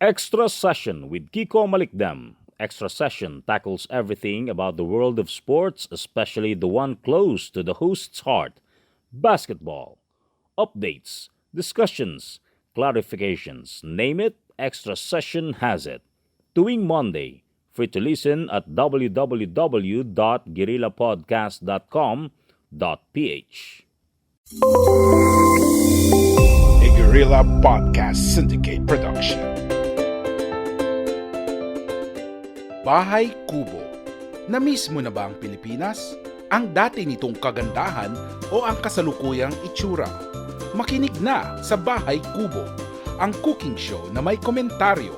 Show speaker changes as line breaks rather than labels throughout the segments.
Extra Session with Kiko Malikdam. Extra Session tackles everything about the world of sports, especially the one close to the host's heart basketball. Updates, discussions, clarifications, name it, Extra Session has it. Tuwing Monday, free to listen at www.guerrillapodcast.com.ph.
A Guerrilla Podcast Syndicate production. Bahay Kubo. Na-miss mo na ba ang Pilipinas? Ang dati nitong kagandahan o ang kasalukuyang itsura? Makinig na sa Bahay Kubo, ang cooking show na may komentaryo.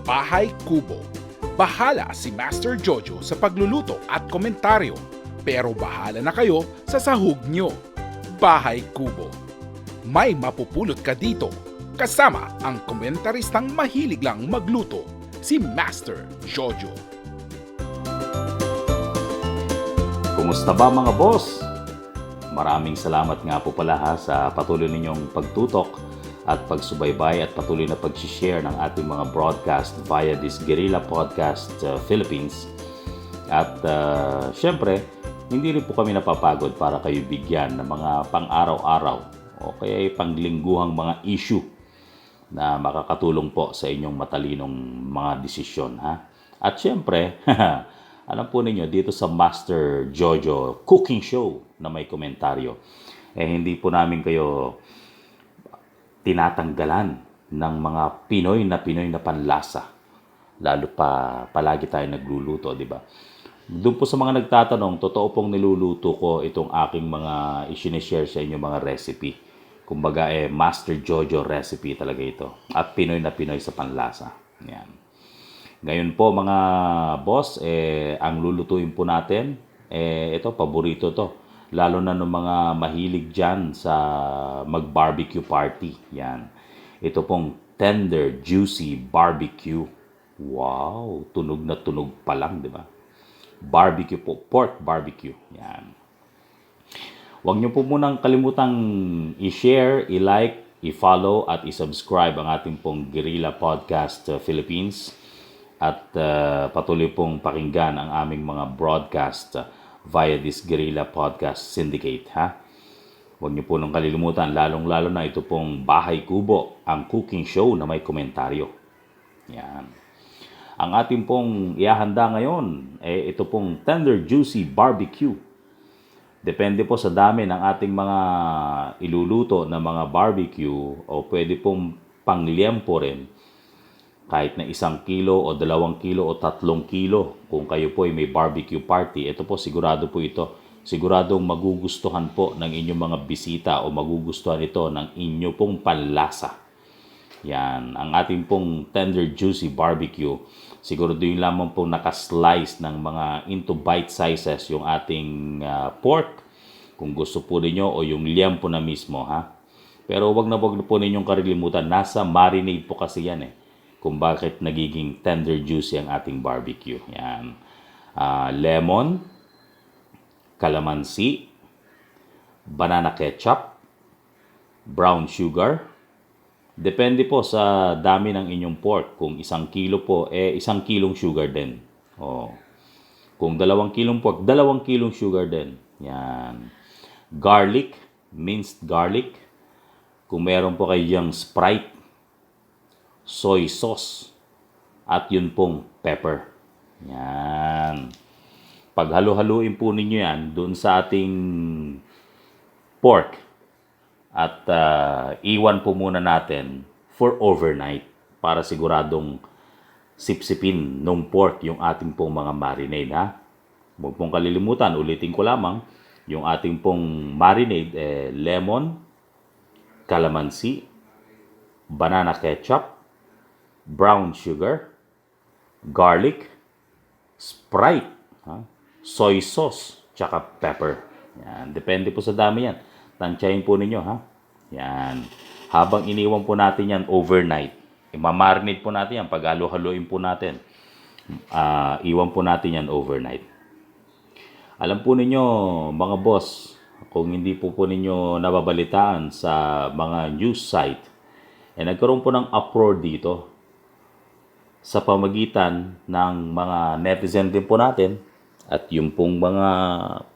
Bahay Kubo. Bahala si Master Jojo sa pagluluto at komentaryo, pero bahala na kayo sa sahog nyo. Bahay Kubo. May mapupulot ka dito kasama ang komentaristang mahilig lang magluto, si Master Jojo.
Kumusta ba mga boss? Maraming salamat nga po pala sa patuloy ninyong pagtutok at pagsubaybay at patuloy na pag-share ng ating mga broadcast via this Guerrilla Podcast Philippines. At syempre, hindi rin po kami napapagod para kayo bigyan ng mga pang-araw-araw o kaya panglingguhang mga issue na makakatulong po sa inyong matalinong mga desisyon. At syempre, alam po ninyo, dito sa Master Jojo Cooking Show na may komentaryo, hindi po namin kayo tinatanggalan ng mga Pinoy na panlasa. Lalo pa palagi tayo nagluluto, di ba? Doon po sa mga nagtatanong, totoo pong niluluto ko itong aking mga isinishare sa inyo mga recipe. Kumbaga Master Jojo recipe talaga ito. At Pinoy na Pinoy sa panlasa. Yan. Ngayon po mga boss, ang lulutuin po natin, ito, paborito to. Lalo na ng mga mahilig dyan sa mag-barbecue party. Yan. Ito pong tender, juicy barbecue. Wow, tunog na tunog pa lang, di ba? Barbecue po, pork barbecue. Yan. Huwag niyo po munang kalimutang i-share, i-like, i-follow at i-subscribe ang ating pong Guerrilla Podcast Philippines at patuloy pong pakinggan ang aming mga broadcast via this Guerrilla Podcast Syndicate. Huwag niyo po nang kalilimutan, lalong-lalo na ito pong Bahay Kubo, ang cooking show na may komentaryo. Yan. Ang ating pong ihahanda ngayon, ito pong tender juicy barbecue. Depende po sa dami ng ating mga iluluto na mga barbecue o pwede pong pangliempo rin. Kahit na 1 kilo o 2 kilo o 3 kilo kung kayo po ay may barbecue party. Ito po sigurado po ito. Siguradong magugustuhan po ng inyong mga bisita o magugustuhan ito ng inyo pong panlasa. Yan, ang ating pong tender juicy barbecue. Siguro din lamang pong nakaslice ng mga into bite sizes yung ating pork. Kung gusto po ninyo o yung liempo na mismo. Pero wag na po ninyong karilimutan. Nasa marinade po kasi yan kung bakit nagiging tender juicy ang ating barbecue. Yan. Lemon, calamansi, banana ketchup, brown sugar. Depende po sa dami ng inyong pork. Kung 1 kilo po, 1 kilong sugar din. Kung 2 kilong pork, 2 kilong sugar din. Yan. Garlic, minced garlic. Kung meron po kayo diyang Sprite, soy sauce, at yun pong pepper. Yan. Paghalo-haluin po ninyo yan doon sa ating pork. At iwan po muna natin for overnight para siguradong sipsipin ng pork yung ating pong mga marinade. Huwag pong kalilimutan, ulitin ko lamang, yung ating pong marinade, lemon, calamansi, banana ketchup, brown sugar, garlic, Sprite, soy sauce, tsaka pepper. Yan. Depende po sa dami yan. Tansyahin po ninyo, Yan. Habang iniwan po natin yan overnight, imamarinate po natin yan, paghalo-haloin po natin. Iwan po natin yan overnight. Alam po ninyo, mga boss, kung hindi po ninyo nababalitaan sa mga news site, nagkaroon po ng uproar dito sa pamagitan ng mga netizen din po natin at yung pong mga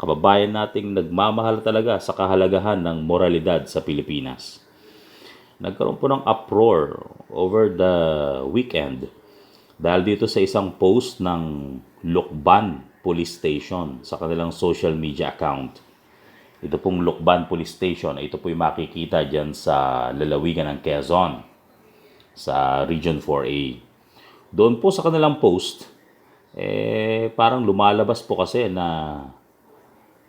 kababayan nating nagmamahal talaga sa kahalagahan ng moralidad sa Pilipinas. Nagkaroon po ng uproar over the weekend dahil dito sa isang post ng Lukban Police Station sa kanilang social media account. Ito pong Lukban Police Station, ito po yung makikita dyan sa lalawigan ng Quezon, sa Region 4A. Doon po sa kanilang post, parang lumalabas po kasi na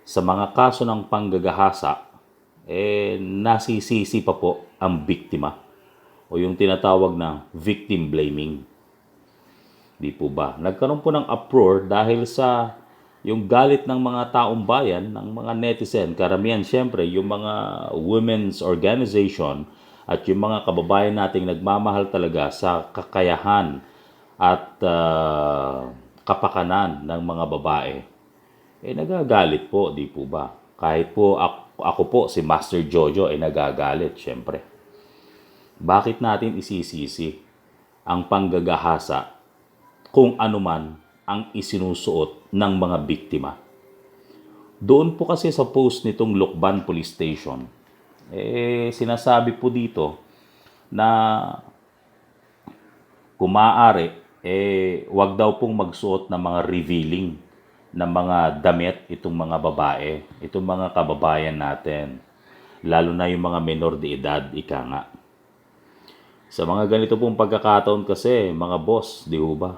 sa mga kaso ng panggagahasa, nasisisi pa po ang biktima o yung tinatawag na victim blaming. Di po ba? Nagkaroon po ng uproar dahil sa yung galit ng mga taong bayan, ng mga netizen, karamihan siyempre yung mga women's organization at yung mga kababayan nating nagmamahal talaga sa kakayahan at kapakanan ng mga babae. Nagagalit po, di po ba? Kahit po ako po, si Master Jojo, nagagalit, siyempre. Bakit natin isisisi ang panggagahasa kung anuman ang isinusuot ng mga biktima? Doon po kasi sa post nitong Lukban Police Station, sinasabi po dito na kung maaari, wag daw pong magsuot ng mga revealing ng mga damit itong mga babae, itong mga kababayan natin, lalo na yung mga menor de edad, ika nga. Sa mga ganito pong pagkakataon kasi, mga boss, di ba?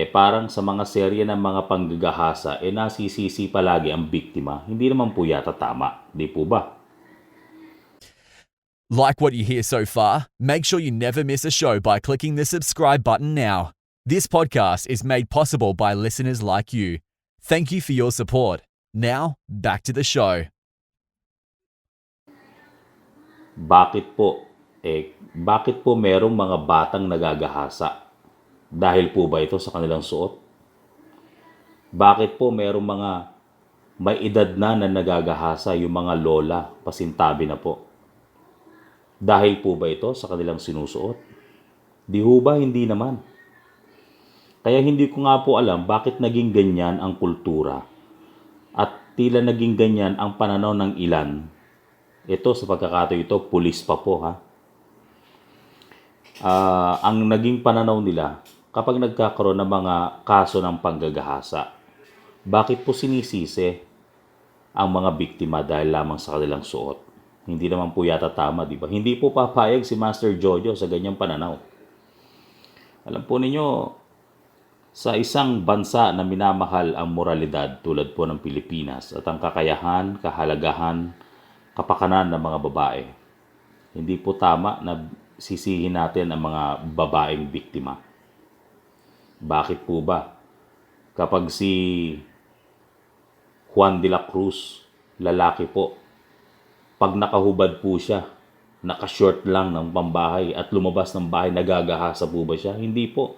Parang sa mga serye ng mga panggagahasa, nasisisi palagi ang biktima. Hindi naman po yata tama, di po ba?
Like what you hear so far? Make sure you never miss a show by clicking the subscribe button now. This podcast is made possible by listeners like you. Thank you for your support. Now, back to the show.
Bakit po? Bakit po merong mga batang nagagahasa? Dahil po ba ito sa kanilang suot? Bakit po merong mga may edad na nagagahasa, yung mga lola, pasintabi na po? Dahil po ba ito sa kanilang sinusuot? Di ho ba? Hindi naman. Kaya hindi ko nga po alam bakit naging ganyan ang kultura at tila naging ganyan ang pananaw ng ilan. Ito sa pagkakataon ito, pulis pa po ha. Ang naging pananaw nila kapag nagkakaroon ng mga kaso ng panggagahasa. Bakit po sinisisi ang mga biktima dahil lamang sa kanilang suot? Hindi naman po yata tama, di ba? Hindi po papayag si Master Jojo sa ganyang pananaw. Alam po ninyo, sa isang bansa na minamahal ang moralidad tulad po ng Pilipinas at ang kakayahan, kahalagahan, kapakanan ng mga babae, hindi po tama na sisihin natin ang mga babaeng biktima. Bakit po ba? Kapag si Juan de la Cruz, lalaki po, pag nakahubad po siya, nakashort lang ng pambahay at lumabas ng bahay, nagagahasa po ba siya? Hindi po.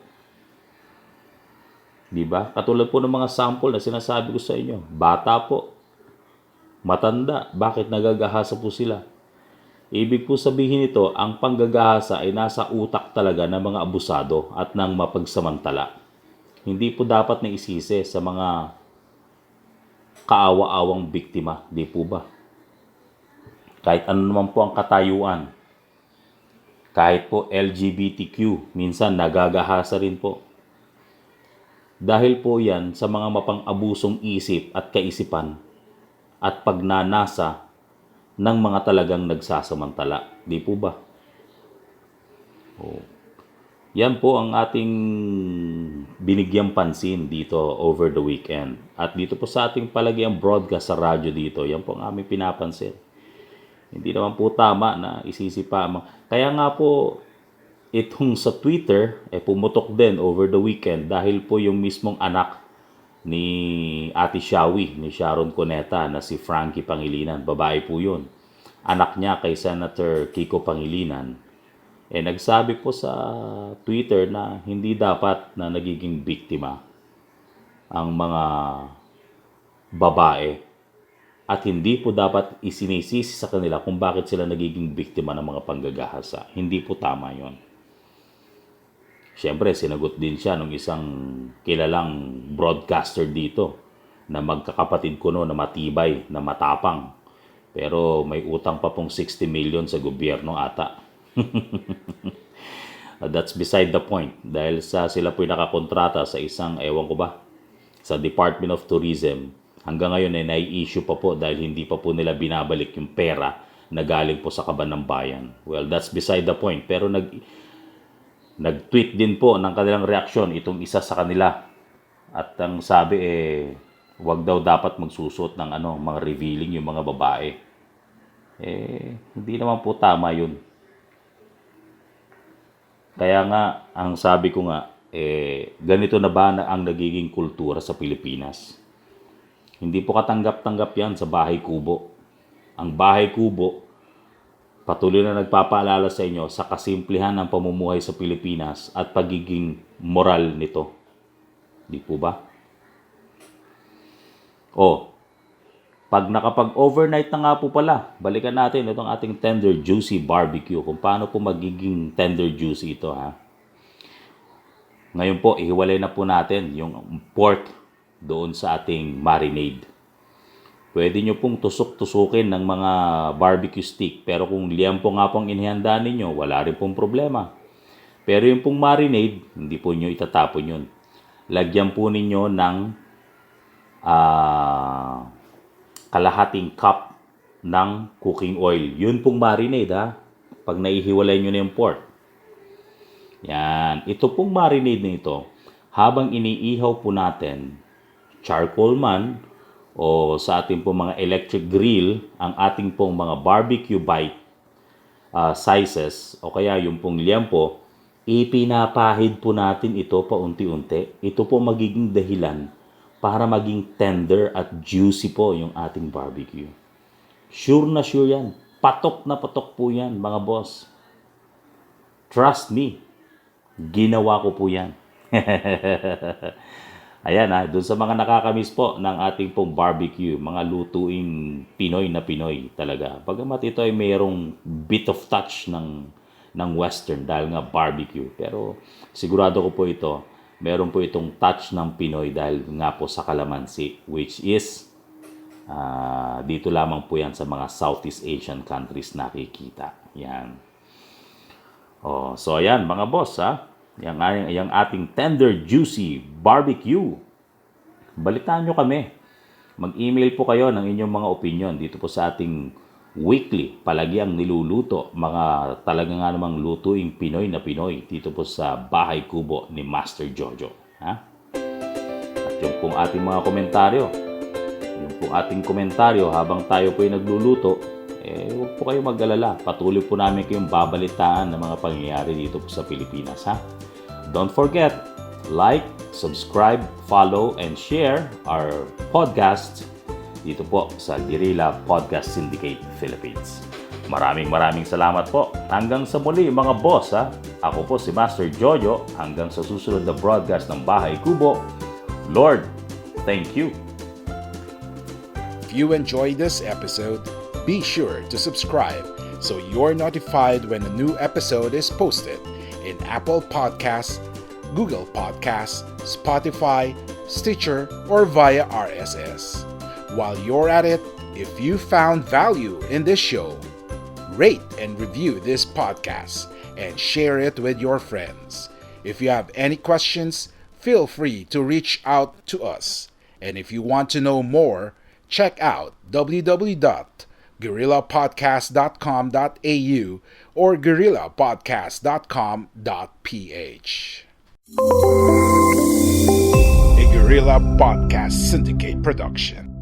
Diba? Katulad po ng mga sample na sinasabi ko sa inyo. Bata po, matanda, bakit nagagahasa po sila? Ibig po sabihin nito, ang panggagahasa ay nasa utak talaga ng mga abusado at ng mapagsamantala. Hindi po dapat na isisi sa mga kaawa-awang biktima, di po ba? Kahit ano naman po ang katayuan, kahit po LGBTQ, minsan nagagahasa rin po. Dahil po yan sa mga mapang-abusong isip at kaisipan at pagnanasa ng mga talagang nagsasamantala. Di po ba? Yan po ang ating binigyang pansin dito over the weekend. At dito po sa ating palagiang broadcast sa radyo dito, yan po ang aming pinapansin. Hindi naman po tama na isisipa. Kaya nga po, itong sa Twitter, pumutok din over the weekend dahil po yung mismong anak ni Ate Shawi, ni Sharon Cuneta na si Frankie Pangilinan. Babae po yun. Anak niya kay Senator Kiko Pangilinan. Nagsabi po sa Twitter na hindi dapat na nagiging biktima ang mga babae at hindi po dapat isinisisi sa kanila kung bakit sila nagiging biktima ng mga panggagahasa. Hindi po tama yon. Siyempre, sinagot din siya ng isang kilalang broadcaster dito na magkakapatid ko no, na matibay, na matapang. Pero may utang pa pong 60 million sa gobyerno ata. That's beside the point. Dahil sila po'y nakakontrata sa isang, ewan ko ba, sa Department of Tourism. Hanggang ngayon ay nai-issue pa po dahil hindi pa po nila binabalik yung pera na galing po sa kaban ng bayan. Well, that's beside the point. Pero nag-tweet din po ng kanilang reaksyon itong isa sa kanila. At ang sabi wag daw dapat magsusuot ng mga revealing yung mga babae. Hindi naman po tama yun. Kaya nga, ang sabi ko nga, ganito na ba ang nagiging kultura sa Pilipinas? Hindi po katanggap-tanggap yan sa bahay kubo. Ang bahay kubo, patuloy na nagpapaalala sa inyo sa kasimplihan ng pamumuhay sa Pilipinas at pagiging moral nito. Di po ba? Pag nakapag-overnight na nga po pala, balikan natin itong ating tender juicy barbecue. Kung paano po magiging tender juicy ito, ha? Ngayon po, ihiwalay na po natin yung pork doon sa ating marinade. Pwede nyo pong tusok-tusukin ng mga barbecue stick. Pero kung liampo nga pong inihanda ninyo, wala rin pong problema. Pero yung pong marinade, hindi po nyo itatapon yun. Lagyan po ninyo ng kalahating cup ng cooking oil. Yun pong marinade, ha? Pag naihiwalay nyo na yung pork. Yan. Ito pong marinade na ito, habang iniihaw po natin, charcoal man, o sa ating pong mga electric grill, ang ating pong mga barbecue bite sizes, o kaya yung pong liampo, ipinapahid po natin ito paunti-unti. Ito po magiging dahilan para maging tender at juicy po yung ating barbecue. Sure na sure yan. Patok na patok po yan, mga boss. Trust me. Ginawa ko po yan. Ayan doon sa mga nakakamiss po ng ating pong barbecue, mga lutuing Pinoy na Pinoy talaga. Bagamat ito ay mayroong bit of touch ng Western dahil nga barbecue. Pero sigurado ko po ito, meron po itong touch ng Pinoy dahil nga po sa kalamansi, which is dito lamang po yan sa mga Southeast Asian countries nakikita. Yan. So ayan mga boss, yung ating tender juicy barbecue. Balitaan nyo kami. Mag-email po kayo ng inyong mga opinion dito po sa ating weekly palagiang niluluto. Mga talaga nga namang lutuing Pinoy na Pinoy dito po sa Bahay Kubo ni Master Jojo. At yung pong ating mga komentaryo. Yung pong ating komentaryo habang tayo po ay nagluluto, huwag po kayo mag-alala. Patuloy po namin kayong babalitaan ng mga pangyayari dito po sa Pilipinas. Don't forget, like, subscribe, follow, and share our podcast dito po sa Guerrilla Podcast Syndicate Philippines. Maraming salamat po. Hanggang sa muli mga boss. Ako po si Master Jojo. Hanggang sa susunod na broadcast ng Bahay Kubo. Lord, thank you.
If you enjoyed this episode, be sure to subscribe so you're notified when a new episode is posted in Apple Podcasts, Google Podcasts, Spotify, Stitcher, or via RSS. While you're at it, if you found value in this show, rate and review this podcast and share it with your friends. If you have any questions, feel free to reach out to us. And if you want to know more, check out www.guerrillapodcast.com.au or guerrillapodcast.com.ph. A Guerrilla Podcast Syndicate production.